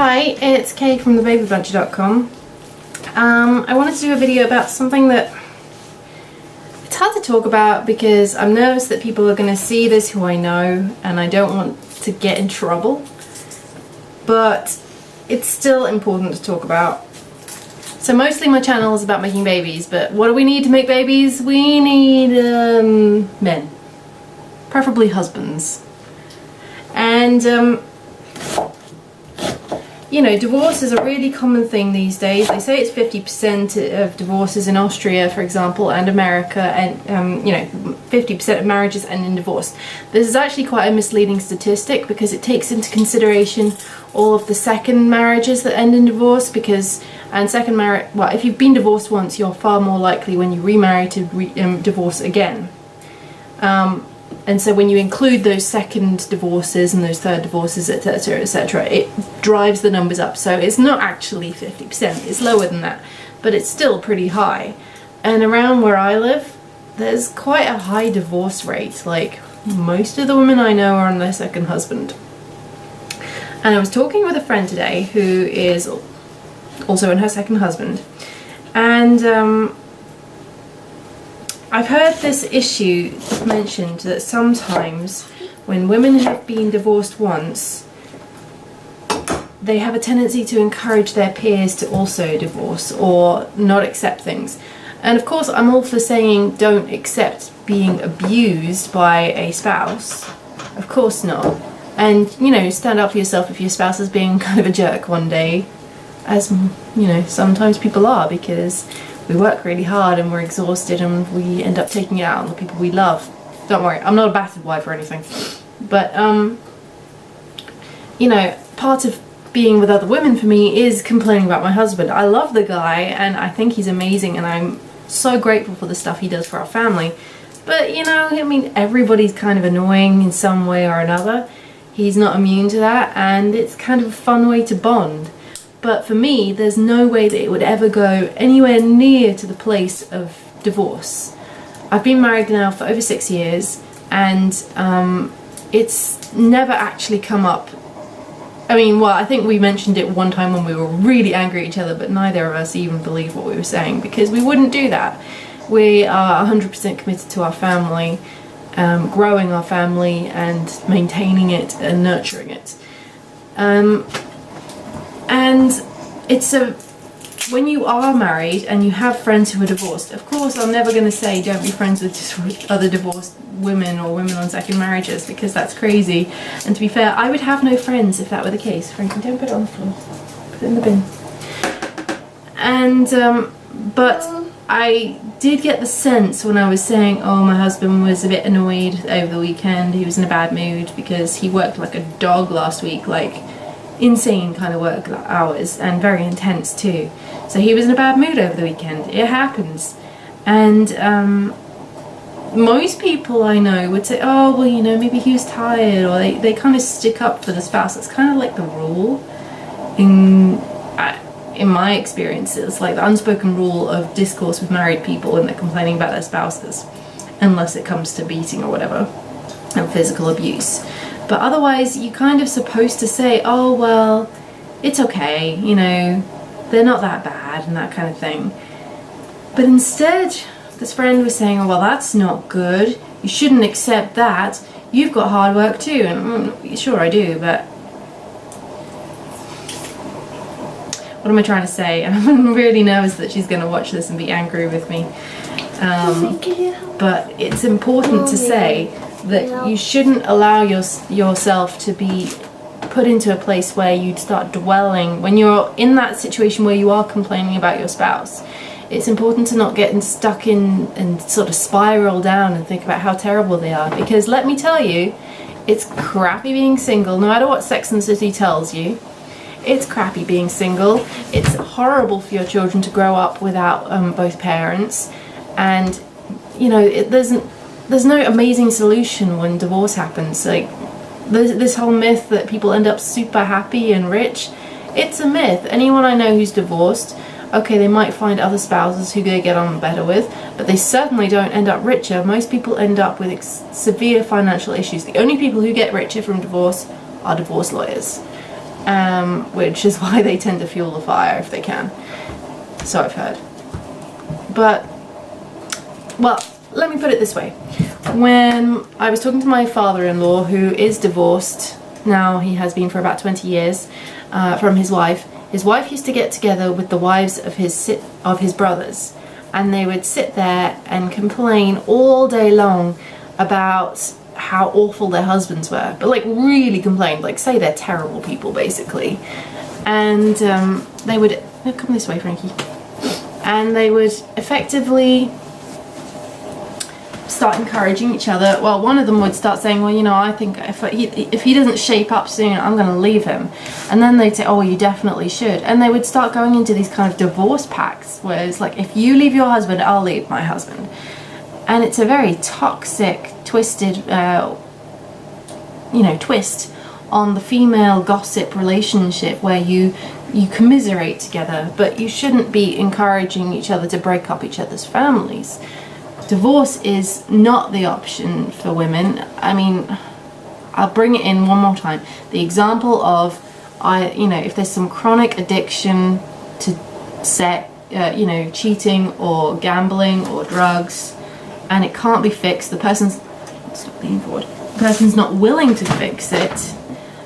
Hi, it's Kay from thebabybuncher.com. I wanted to do a video about something that it's hard to talk about because I'm nervous that people are going to see this who I know and I don't want to get in trouble, but it's still important to talk about. So mostly my channel is about making babies, but what do we need to make babies? We need men, preferably husbands. And you know, divorce is a really common thing these days. They say it's 50% of divorces in Austria, for example, and America, and you know, 50% of marriages end in divorce. This is actually quite a misleading statistic because it takes into consideration all of the second marriages that end in divorce, because well, if you've been divorced once, you're far more likely when you remarry to divorce again. And so when you include those second divorces and those third divorces, etc., etc., it drives the numbers up. So it's not actually 50%, it's lower than that, but it's still pretty high. And around where I live, there's quite a high divorce rate. Like, most of the women I know are on their second husband. And I was talking with a friend today who is also on her second husband, and I've heard this issue mentioned that sometimes when women have been divorced once, they have a tendency to encourage their peers to also divorce or not accept things. And of course, I'm all for saying don't accept being abused by a spouse. Of course not. And, you know, stand up for yourself if your spouse is being kind of a jerk one day, as, you know, sometimes people are, because we work really hard and we're exhausted and we end up taking it out on the people we love. Don't worry, I'm not a battered wife or anything. But, you know, part of being with other women for me is complaining about my husband. I love the guy and I think he's amazing and I'm so grateful for the stuff he does for our family. But, you know, I mean, everybody's kind of annoying in some way or another. He's not immune to that, and it's kind of a fun way to bond. But for me, there's no way that it would ever go anywhere near to the place of divorce. I've been married now for over 6 years, and it's never actually come up. I mean, well, I think we mentioned it one time when we were really angry at each other, but neither of us even believed what we were saying, because we wouldn't do that. We are 100% committed to our family, growing our family and maintaining it and nurturing it. And it's when you are married and you have friends who are divorced, of course I'm never going to say don't be friends with other divorced women or women on second marriages, because that's crazy. And to be fair, I would have no friends if that were the case. Frankie, don't put it on the floor. Put it in the bin. And, but I did get the sense when I was saying, oh, my husband was a bit annoyed over the weekend, he was in a bad mood because he worked like a dog last week, like insane kind of work hours, and very intense too. So he was in a bad mood over the weekend. It happens. And most people I know would say, oh, well, you know, maybe he was tired, or they kind of stick up for the spouse. It's kind of like the rule in my experiences, like the unspoken rule of discourse with married people when they're complaining about their spouses, unless it comes to beating or whatever, and physical abuse. But otherwise, you're kind of supposed to say, oh, well, it's okay, you know, they're not that bad and that kind of thing. But instead, this friend was saying, oh, well, that's not good. You shouldn't accept that. You've got hard work too. And sure, I do, but what am I trying to say? I'm really nervous that she's going to watch this and be angry with me. But it's important to say that you shouldn't allow yourself to be put into a place where you'd start dwelling when you're in that situation where you are complaining about your spouse. It's important to not get stuck in and sort of spiral down and think about how terrible they are, because let me tell you, it's crappy being single, no matter what Sex and the City tells you. It's crappy being single. It's horrible for your children to grow up without both parents, and you know, there's no amazing solution when divorce happens. Like, this whole myth that people end up super happy and rich, it's a myth. Anyone I know who's divorced, okay, they might find other spouses who they get on better with, but they certainly don't end up richer. Most people end up with severe financial issues. The only people who get richer from divorce are divorce lawyers. which is why they tend to fuel the fire if they can. So I've heard. But, well, let me put it this way. When I was talking to my father-in-law, who is divorced, now he has been for about 20 years, from his wife used to get together with the wives of his brothers, and they would sit there and complain all day long about how awful their husbands were, but like really complain, like say they're terrible people basically. And they would, oh, come this way, Frankie. And they would effectively start encouraging each other. Well, one of them would start saying, well, you know, I think if he doesn't shape up soon, I'm going to leave him. And then they'd say, oh, you definitely should. And they would start going into these kind of divorce pacts, where it's like, if you leave your husband, I'll leave my husband. And it's a very toxic, twisted, twist on the female gossip relationship, where you commiserate together, but you shouldn't be encouraging each other to break up each other's families. Divorce is not the option for women. I mean, I'll bring it in one more time. The example of, if there's some chronic addiction to cheating or gambling or drugs, and it can't be fixed, the person's not willing to fix it,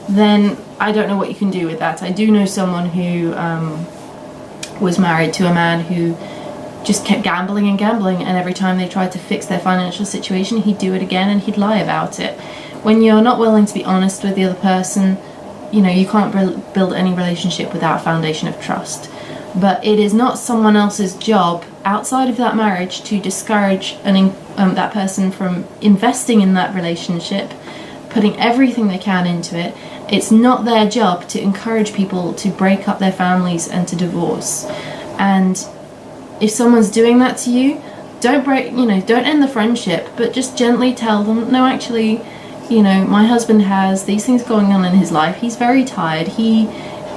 then I don't know what you can do with that. I do know someone who was married to a man who just kept gambling and gambling, and every time they tried to fix their financial situation, he'd do it again and he'd lie about it. When you're not willing to be honest with the other person, you can't build any relationship without a foundation of trust. But it is not someone else's job outside of that marriage to discourage that person from investing in that relationship, putting everything they can into it. It's not their job to encourage people to break up their families and to divorce. And if someone's doing that to you, don't end the friendship, but just gently tell them, no, actually, my husband has these things going on in his life. He's very tired. He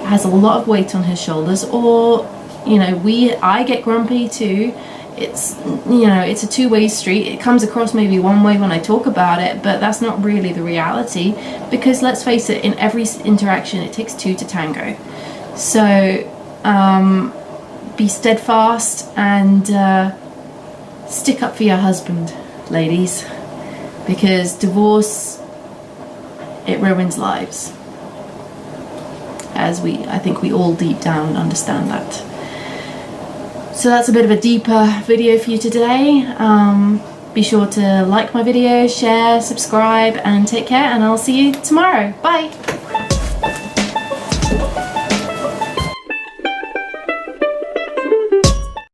has a lot of weight on his shoulders, or, I get grumpy too. It's a two-way street. It comes across maybe one way when I talk about it, but that's not really the reality, because let's face it, in every interaction, it takes two to tango. So, be steadfast and stick up for your husband, ladies, because divorce, it ruins lives, as I think we all deep down understand that. So that's a bit of a deeper video for you today. Be sure to like my video, share, subscribe, and take care, and I'll see you tomorrow. Bye.